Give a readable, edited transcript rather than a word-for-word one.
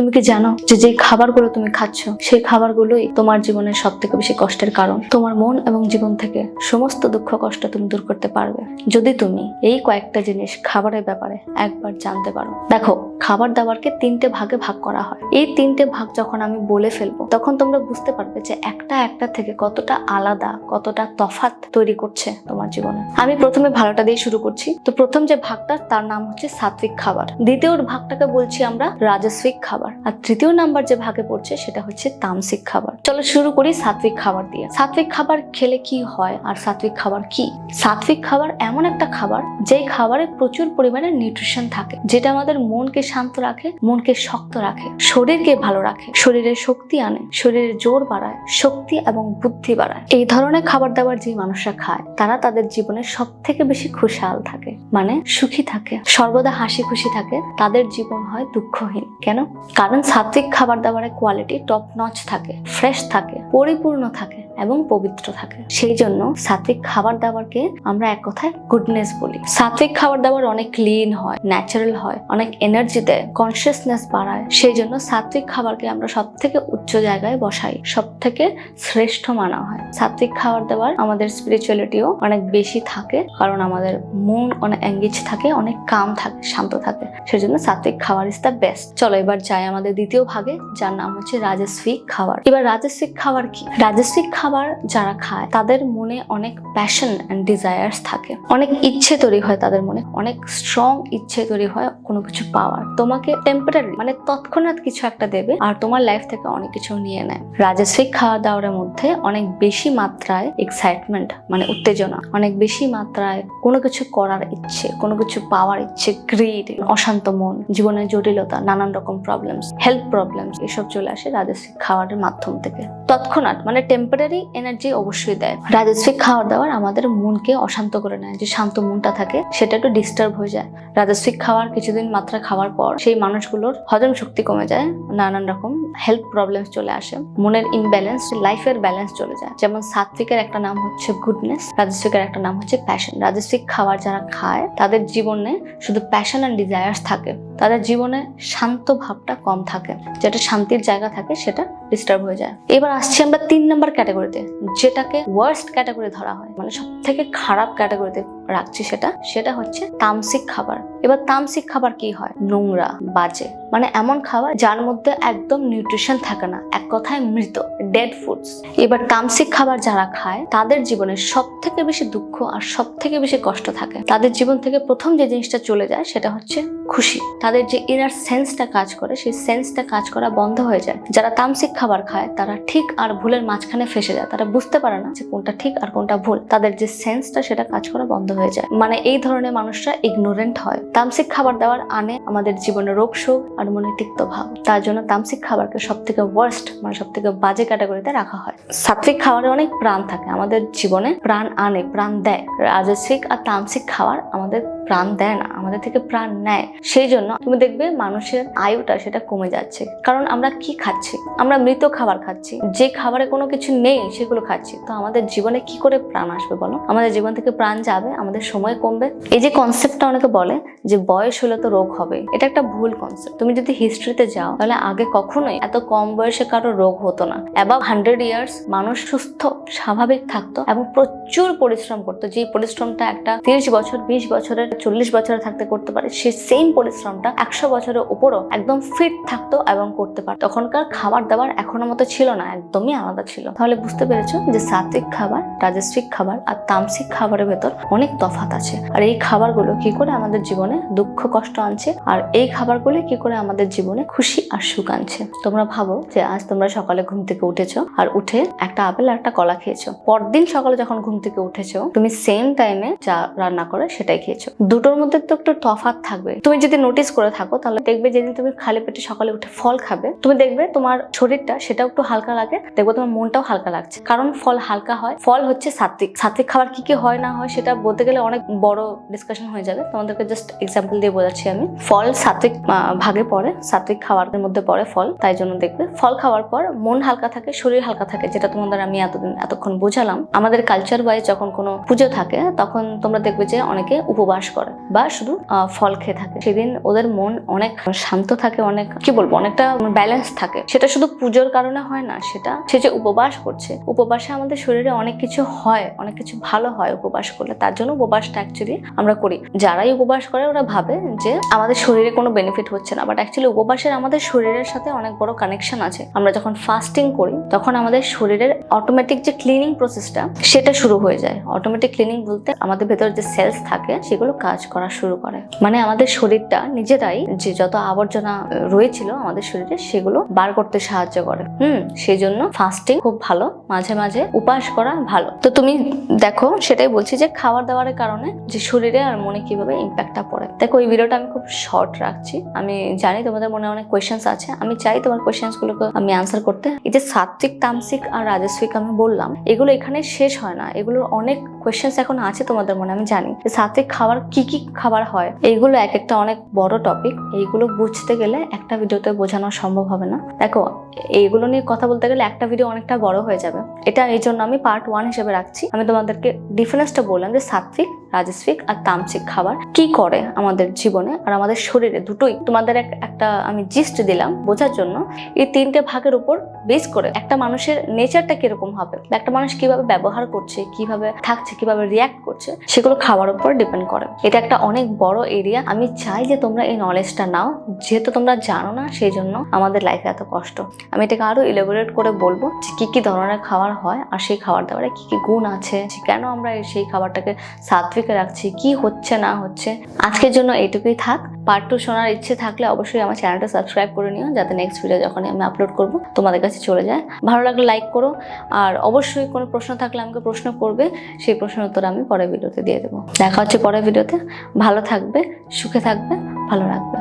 তুমি কি জানো যে যে খাবারগুলো তুমি খাচ্ছ সেই খাবারগুলোই তোমার জীবনের সব থেকে বেশি কষ্টের কারণ। তোমার মন এবং জীবন থেকে সমস্ত দুঃখ কষ্ট তুমি দূর করতে পারবে যদি তুমি এই কয়েকটা জিনিস খাবারের ব্যাপারে একবার জানতে পারো। দেখো, খাবার দাবারকে 3টে ভাগে ভাগ করা হয়। এই 3টে ভাগ যখন আমি বলে ফেলবো তখন তোমরা বুঝতে পারবে যে একটা একটা থেকে কতটা আলাদা, কতটা তফাৎ তৈরি করছে তোমার জীবনে। আমি প্রথমে ভালোটা দিয়ে শুরু করছি। তো প্রথম যে ভাগটা তার নাম হচ্ছে সাত্বিক খাবার। দ্বিতীয় ভাগটাকে বলছি আমরা রাজস্বিক খাবার। আর তৃতীয় নাম্বার যে ভাগে পড়ছে সেটা হচ্ছে তামসিক খাবার। চলো শুরু করি সাত্বিক খাবার দিয়ে। সাত্বিক খাবার খেলে কি হয় আর সাত্বিক খাবার কি? সাত্বিক খাবার এমন একটা খাবার যেই খাবারে প্রচুর পরিমাণে নিউট্রিশন থাকে, যেটা আমাদের মনকে শান্ত রাখে, মনকে শক্ত রাখে, শরীরকে ভালো রাখে, শরীরে শক্তি আনে, শরীরে জোর বাড়ায়, শক্তি এবং বুদ্ধি বাড়ায়। এই ধরনের খাবার দাবার যে মানুষরা খায় তারা তাদের জীবনে সব থেকে বেশি খুশহাল থাকে, মানে সুখী থাকে, সর্বদা হাসি খুশি থাকে। তাদের জীবন হয় দুঃখহীন। কেন? কারণ সাত্বিক খাবার দাবারের কোয়ালিটি টপ নচ থাকে, ফ্রেশ থাকে, পরিপূর্ণ থাকে এবং পবিত্র থাকে। সেই জন্য সাত্বিক খাবার দাবারকে আমরা এক কথায় গুডনেস বলি। সাত্বিক খাবার দাবার অনেক ক্লিন হয়, ন্যাচারাল হয়, অনেক এনার্জি দেয়, কনসিয়াসনেস বাড়ায়। সেই জন্য সাত্বিক খাবারকে আমরা সব থেকে উচ্চ জায়গায় বসাই, সব থেকে শ্রেষ্ঠ মানা হয়। সাত্বিক খাবার দাবার আমাদের স্পিরিচুয়ালিটিও অনেক বেশি থাকে, কারণ আমাদের মন অনেক এঙ্গেজ থাকে, অনেক কাম থাকে, শান্ত থাকে। সেজন্য সাত্বিক খাবার ইজ দ্য বেস্ট। চলো এবার যাই আমাদের দ্বিতীয় ভাগে, যার নাম হচ্ছে রাজস্বিক খাবার। এবার রাজস্বিক খাবার কি? রাজস্বিক খাবার যারা খায় তাদের মনে অনেক প্যাশন এন্ড ডিজায়ার্স থাকে, অনেক ইচ্ছে তৈরি হয় তাদের মনে, অনেক স্ট্রং ইচ্ছে তৈরি হয় কোনো কিছু পাওয়ার। তোমাকে টেম্পোরারি মানে তৎক্ষণাৎ কিছু একটা দেবে আর তোমার লাইফ থেকে অনেক কিছু নিয়ে নেয়। রাজস্বিক খাওয়া দাওয়ার মধ্যে অনেক বেশি মাত্রায় এক্সাইটমেন্ট মানে উত্তেজনা, অনেক বেশি মাত্রায় কোনো কিছু করার ইচ্ছে, কোনো কিছু পাওয়ার ইচ্ছে, গ্রিড, অশান্ত মন, জীবনের জটিলতা, নানান রকম প্রবলেমস, হেলথ প্রবলেমস, এসব চলে আসে রাজস্বিক খাবারের মাধ্যম থেকে। তৎক্ষণাৎ মানে টেম্পোরারি এনার্জি অবশ্যই দেয়। রাজস্বিক খাবার দাবার আমাদের মনকে অশান্ত করে নেয়, যে শান্ত মনটা থাকে সেটা একটু ডিস্টার্ব হয়ে যায়। রাজস্বিক খাবার কিছুদিন মাত্রা খাওয়ার পর সেই মানুষগুলোর হজম শক্তি কমে যায়, নানান রকম হেলথ প্রবলেমস চলে আসে, মনের ইমব্যালেন্স, লাইফের ব্যালেন্স চলে যায়। যেমন সাত্বিকের একটা নাম হচ্ছে গুডনেস, রাজস্বিকের একটা নাম হচ্ছে প্যাশন। রাজস্বিক খাবার যারা খায় তাদের জীবনে শুধু প্যাশন এন্ড ডিজায়ার্স থাকে, তাদের জীবনে শান্ত ভাবটা কম থাকে, যেটা শান্তির জায়গা থাকে সেটা ডিস্টার্ব হয়ে যায়। এবার আসছি আমরা 3 নম্বর ক্যাটাগরিতে, যেটাকে ওয়ার্স্ট ক্যাটাগরি ধরা হয়, মানে সব থেকে খারাপ ক্যাটাগরিতে রাখছি। সেটা হচ্ছে তামসিক খাবার। এবার তামসিক খাবার কি হয়? নোংরা, বাজে, মানে এমন খাবার যার মধ্যে একদম নিউট্রিশন থাকে না, এক কথায় মৃত, ডেড ফুডস। এবার তামসিক খাবার যারা খায় তাদের জীবনে সব থেকে বেশি দুঃখ আর সব থেকে বেশি কষ্ট থাকে। তাদের জীবন থেকে প্রথম যে জিনিসটা চলে যায় সেটা হচ্ছে খুশি। তাদের যে ইনার সেন্সটা কাজ করে সেই সেন্সটা কাজ করা বন্ধ হয়ে যায়। যারা তামসিক খাবার খায় তারা ঠিক আর ভুলের মাঝখানে ফেসে যায়, তারা বুঝতে পারে না যে কোনটা ঠিক আর কোনটা ভুল। তাদের যে সেন্সটা সেটা কাজ করা বন্ধ হয়ে যায়, মানে এই ধরনের মানুষরা ইগনোরেন্ট হয়। তামসিক খাবার দাবার আনে আমাদের জীবনে রোগ শোক আর মনে তিক্ত ভাব। তার জন্য তামসিক খাবারকে সব থেকে ওয়ার্স্ট মানে সব থেকে বাজে ক্যাটাগরিতে রাখা হয়। সাত্বিক খাবারে অনেক প্রাণ থাকে, আমাদের জীবনে প্রাণ আনে, প্রাণ দেয়। রাজস্বিক আর তামসিক খাবার আমাদের প্রাণ দেয় না, আমাদের থেকে প্রাণ নেয়। সেই জন্য তুমি দেখবে মানুষের আয়ুটা সেটা কমে যাচ্ছে। কারণ আমরা কি খাচ্ছি? আমরা মৃত খাবার খাচ্ছি, যে খাবারে কোনো কিছু নেই সেগুলো খাচ্ছি। তো আমাদের জীবনে কি করে প্রাণ আসবে বলো? আমাদের জীবন থেকে প্রাণ যাবে, আমাদের সময় কমবে। এই যে কনসেপ্টটা অনেকে বলে যে বয়স হলে তো রোগ হবে, এটা একটা ভুল কনসেপ্ট। তুমি যদি হিস্ট্রিতে যাও তাহলে আগে কখনোই এত কম বয়সে কারো রোগ হতো না। অ্যাবাভ 100 ইয়ার্স মানুষ সুস্থ স্বাভাবিক থাকতো এবং প্রচুর পরিশ্রম করতো। যে পরিশ্রমটা একটা 30 বছর 20 বছরের 40 বছরে থাকতে করতে পারে, সেই সেম পরিশ্রমটা 100 বছরের উপরও একদম ফিট থাকতো এবং করতে পারতো। তখনকার খাবার দাবার এখনো মতো ছিল না, একদমই আলাদা ছিল। তাহলে বুঝতে পেরেছো যে সাত্বিক খাবার, রাজস্বিক খাবার আর তামসিক খাবারের ভেতর অনেক তফাৎ আছে। আর এই খাবারগুলো কি করে আমাদের জীবনে দুঃখ কষ্ট আনছে, আর এই খাবারগুলো কি করে আমাদের জীবনে খুশি আর সুখ আনছে। তোমরা ভাবো যে আজ তোমরা সকালে ঘুম থেকে উঠেছো আর উঠে একটা আপেল আর একটা কলা খেয়েছো। পরদিন সকালে যখন ঘুম থেকে উঠেছো তুমি সেম টাইমে যা রান্না করে সেটাই খেয়েছো। দুটোর মধ্যে তো একটু তফাৎ থাকবে। তুমি যদি নোটিস করে থাকো তাহলে দেখবে যেদিন তুমি খালি পেটে সকালে উঠে ফল খাবে, তুমি দেখবে তোমার শরীরটা সেটাও একটু হালকা লাগে, দেখবে তোমার মনটাও হালকা লাগছে, কারণ ফল হালকা হয়। ফল হচ্ছে সাত্বিক। সাত্বিক খাবার কি কি হয় না হয় সেটা বলতে গেলে অনেক বড় ডিসকাশন হয়ে যাবে, তোমাদেরকে জাস্ট এক্সাম্পল দিয়ে বোঝাচ্ছি আমি। ফল সাত্বিক ভাগে পড়ে, সাত্বিক খাবারের মধ্যে পড়ে ফল। তাই জন্য দেখবে ফল খাওয়ার পর মন হালকা থাকে, শরীর হালকা থাকে, যেটা তোমাদের আমি এতক্ষণ বোঝালাম। আমাদের কালচার ওয়াইজ যখন কোনো পুজো থাকে তখন তোমরা দেখবে যে অনেকে উপবাস করে বা শুধু ফল খেয়ে থাকে, সেদিন ওদের মন অনেক শান্ত থাকে, অনেক কি বলবো, অনেকটা ব্যালেন্স থাকে। সেটা শুধু পুজোর কারণে হয় না, সেটা সে যে উপবাস করছে, উপবাসে আমাদের শরীরে অনেক কিছু হয়, অনেক কিছু ভালো হয় উপবাস করলে। তার জন্য উপবাসটা অ্যাকচুয়ালি আমরা করি। যারাই উপবাস করে ওরা ভাবে যে আমাদের শরীরে কোনো বেনিফিট হচ্ছে না, বাট অ্যাকচুয়ালি উপবাসের আমাদের শরীরের সাথে অনেক বড় কানেকশন আছে। আমরা যখন ফাস্টিং করি তখন আমাদের শরীরের অটোমেটিক যে ক্লিনিং প্রসেসটা সেটা শুরু হয়ে যায়। অটোমেটিক ক্লিনিং বলতে আমাদের ভেতরে যে সেলস থাকে সেগুলো কাজ করা শুরু করে, মানে আমাদের শরীরটা নিজেরাই যে যত আবর্জনা রয়েছিল আমাদের শরীরে সেগুলো বার করতে সাহায্য করে। সেই জন্য ফাস্টিং খুব ভালো, মাঝে মাঝে উপাস করা ভালো। তো তুমি দেখো, সেটাই বলছি যে খাবার দাবারের কারণে যে শরীরে আর মনে কিভাবে ইম্প্যাক্টটা পড়ে। দেখো এই ভিডিওটা আমি খুব শর্ট রাখছি, আমি জানি তোমাদের মনে অনেক কোয়েশ্চেন্স আছে, আমি চাই তোমার কোয়েশ্চেন্স গুলোকে আমি আনসার করতে। এই যে সাত্বিক, তামসিক আর রাজস্বিক আমি বললাম, এগুলো এখানে শেষ হয় না, এগুলোর অনেক কোয়েশ্চেন্স এখন আছে তোমাদের মনে। আমি জানি যে সাত্বিক খাবার কি কি খাবার হয়, এইগুলো এক একটা অনেক বড় টপিক, এইগুলো বুঝতে গেলে একটা ভিডিওতে বোঝানো সম্ভব হবে না। দেখো এইগুলো নিয়ে কথা বলতে গেলে একটা ভিডিও অনেকটা বড় হয়ে যাবে, এটা এই জন্য আমি পার্ট 1 হিসেবে রাখছি। আমি তোমাদেরকে ডিফারেন্সটা বললাম যে সাত্বিক, রাজস্বিক আর তামসিক খাবার কি করে আমাদের জীবনে আর আমাদের শরীরে, দুটোই তোমাদের একটা আমি জিস্ট দিলাম বোঝার জন্য। এই 3টে ভাগের উপর বেস করে একটা মানুষের নেচারটা কিরকম হবে, একটা মানুষ কিভাবে ব্যবহার করছে, কিভাবে থাকছে, কিভাবে রিয়াক্ট করছে, সেগুলো খাবার উপর ডিপেন্ড করে। এটা একটা অনেক বড় এরিয়া। আমি চাই যে তোমরা এই নলেজটা নাও, যেহেতু তোমরা জানো না সেই জন্য আমাদের লাইফে এত কষ্ট। আমি এটাকে আরো ইলাবোরেট করে বলবো যে কি কি ধরনের খাবার হয় আর সেই খাবার দাবারে কি কি গুণ আছে, কেন আমরা সেই খাবারটাকে সাত্বিকে রাখছি, কি হচ্ছে না হচ্ছে। আজকের জন্য এইটুকুই থাক। পার্ট 2 শোনার ইচ্ছে থাকলে অবশ্যই আমার চ্যানেলটা সাবস্ক্রাইব করে নিও, যাতে নেক্সট ভিডিও যখন আমি আপলোড করবো তোমাদের কাছে চলে যায়। ভালো লাগলে লাইক করো, আর অবশ্যই কোনো প্রশ্ন থাকলে আমাকে প্রশ্ন করবে, সেই প্রশ্নের উত্তর আমি পরের ভিডিওতে দিয়ে দেবো। দেখা হচ্ছে পরের ভিডিওতে। ভালো থাকবে, সুখে থাকবে, ভালো রাখবে।